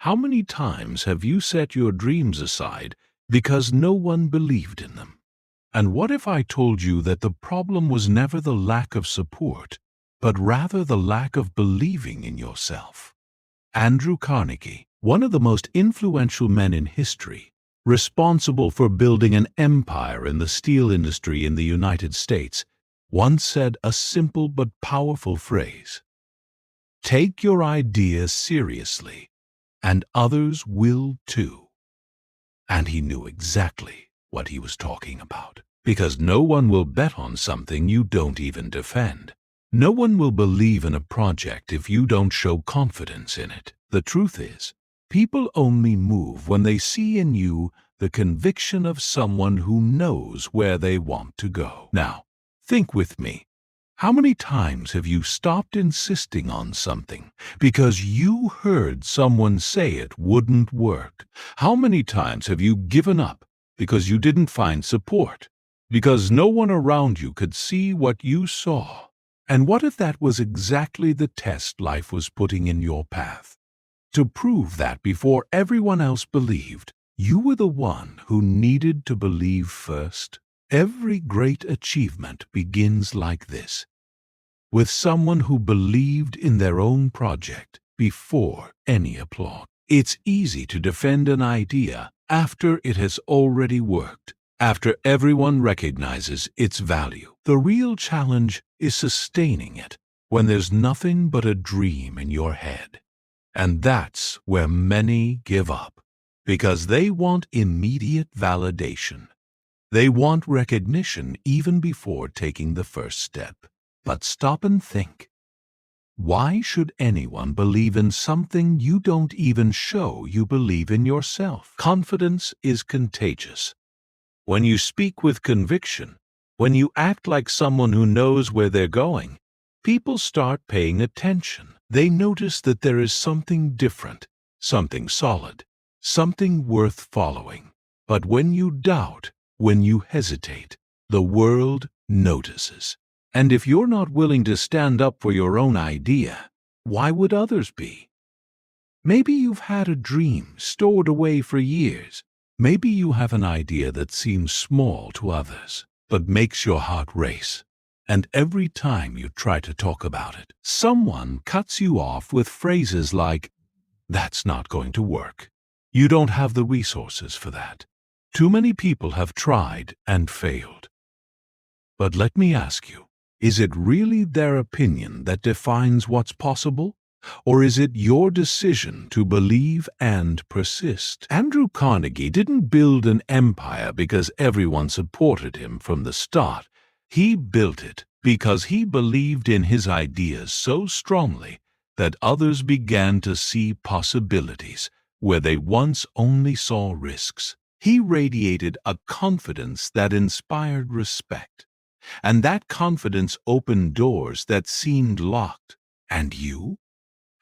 How many times have you set your dreams aside because no one believed in them? And what if I told you that the problem was never the lack of support, but rather the lack of believing in yourself? Andrew Carnegie, one of the most influential men in history, responsible for building an empire in the steel industry in the United States, once said a simple but powerful phrase: "Take your ideas seriously, and others will too." And he knew exactly what he was talking about. Because no one will bet on something you don't even defend. No one will believe in a project if you don't show confidence in it. The truth is, people only move when they see in you the conviction of someone who knows where they want to go. Now, think with me. How many times have you stopped insisting on something because you heard someone say it wouldn't work? How many times have you given up because you didn't find support? Because no one around you could see what you saw? And what if that was exactly the test life was putting in your path? To prove that before everyone else believed, you were the one who needed to believe first. Every great achievement begins like this, with someone who believed in their own project before any applause. It's easy to defend an idea after it has already worked, after everyone recognizes its value. The real challenge is sustaining it when there's nothing but a dream in your head. And that's where many give up, because they want immediate validation. They want recognition even before taking the first step. But stop and think. Why should anyone believe in something you don't even show you believe in yourself? Confidence is contagious. When you speak with conviction, when you act like someone who knows where they're going, people start paying attention. They notice that there is something different, something solid, something worth following. But when you doubt, when you hesitate, the world notices. And if you're not willing to stand up for your own idea, why would others be? Maybe you've had a dream stored away for years. Maybe you have an idea that seems small to others, but makes your heart race. And every time you try to talk about it, someone cuts you off with phrases like, "That's not going to work. You don't have the resources for that. Too many people have tried and failed." But let me ask you, is it really their opinion that defines what's possible? Or is it your decision to believe and persist? Andrew Carnegie didn't build an empire because everyone supported him from the start. He built it because he believed in his ideas so strongly that others began to see possibilities where they once only saw risks. He radiated a confidence that inspired respect. And that confidence opened doors that seemed locked. And you?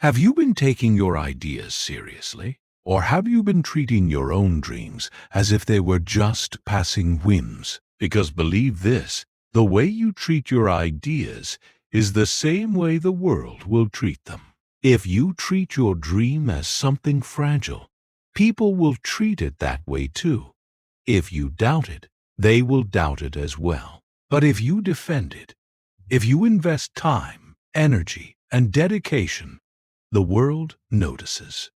Have you been taking your ideas seriously? Or have you been treating your own dreams as if they were just passing whims? Because believe this, the way you treat your ideas is the same way the world will treat them. If you treat your dream as something fragile, people will treat it that way too. If you doubt it, they will doubt it as well. But if you defend it, if you invest time, energy, and dedication, the world notices.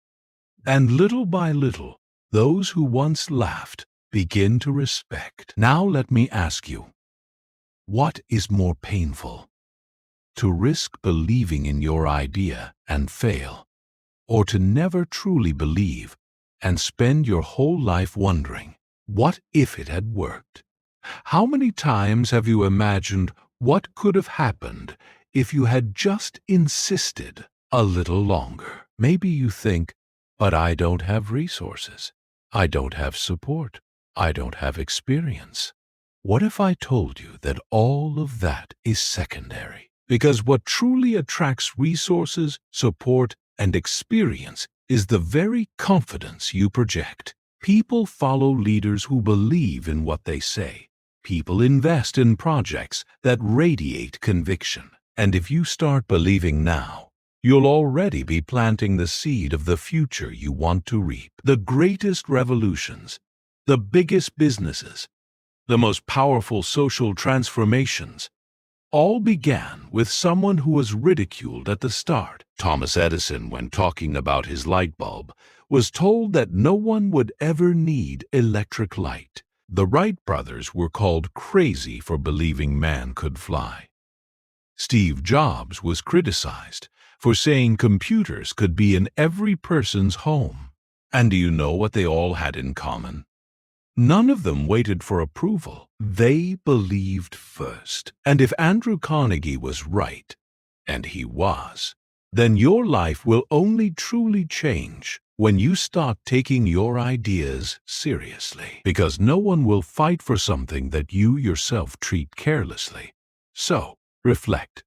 And little by little, those who once laughed begin to respect. Now let me ask you, what is more painful? To risk believing in your idea and fail, or to never truly believe and spend your whole life wondering, what if it had worked? How many times have you imagined what could have happened if you had just insisted a little longer? Maybe you think, but I don't have resources. I don't have support. I don't have experience. What if I told you that all of that is secondary? Because what truly attracts resources, support, and experience is the very confidence you project. People follow leaders who believe in what they say. People invest in projects that radiate conviction. And if you start believing now, you'll already be planting the seed of the future you want to reap. The greatest revolutions, the biggest businesses, the most powerful social transformations, all began with someone who was ridiculed at the start. Thomas Edison, when talking about his light bulb, was told that no one would ever need electric light. The Wright brothers were called crazy for believing man could fly. Steve Jobs was criticized for saying computers could be in every person's home. And do you know what they all had in common? None of them waited for approval. They believed first. And if Andrew Carnegie was right, and he was, then your life will only truly change when you start taking your ideas seriously. Because no one will fight for something that you yourself treat carelessly. So, reflect.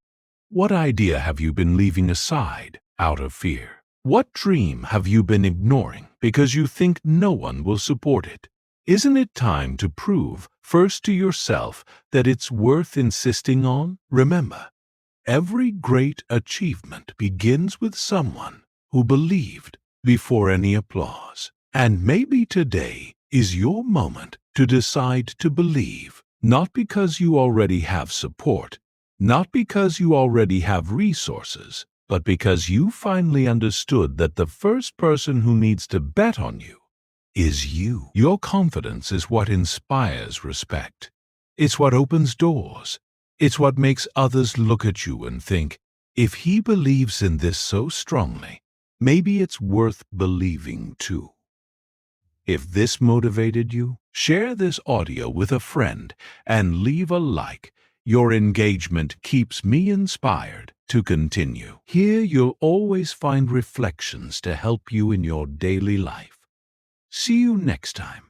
What idea have you been leaving aside out of fear? What dream have you been ignoring because you think no one will support it? Isn't it time to prove first to yourself that it's worth insisting on? Remember, every great achievement begins with someone who believed before any applause. And maybe today is your moment to decide to believe, not because you already have support, not because you already have resources, but because you finally understood that the first person who needs to bet on you is you. Your confidence is what inspires respect. It's what opens doors. It's what makes others look at you and think, if he believes in this so strongly, maybe it's worth believing too. If this motivated you, share this audio with a friend and leave a like. Your engagement keeps me inspired to continue. Here you'll always find reflections to help you in your daily life. See you next time.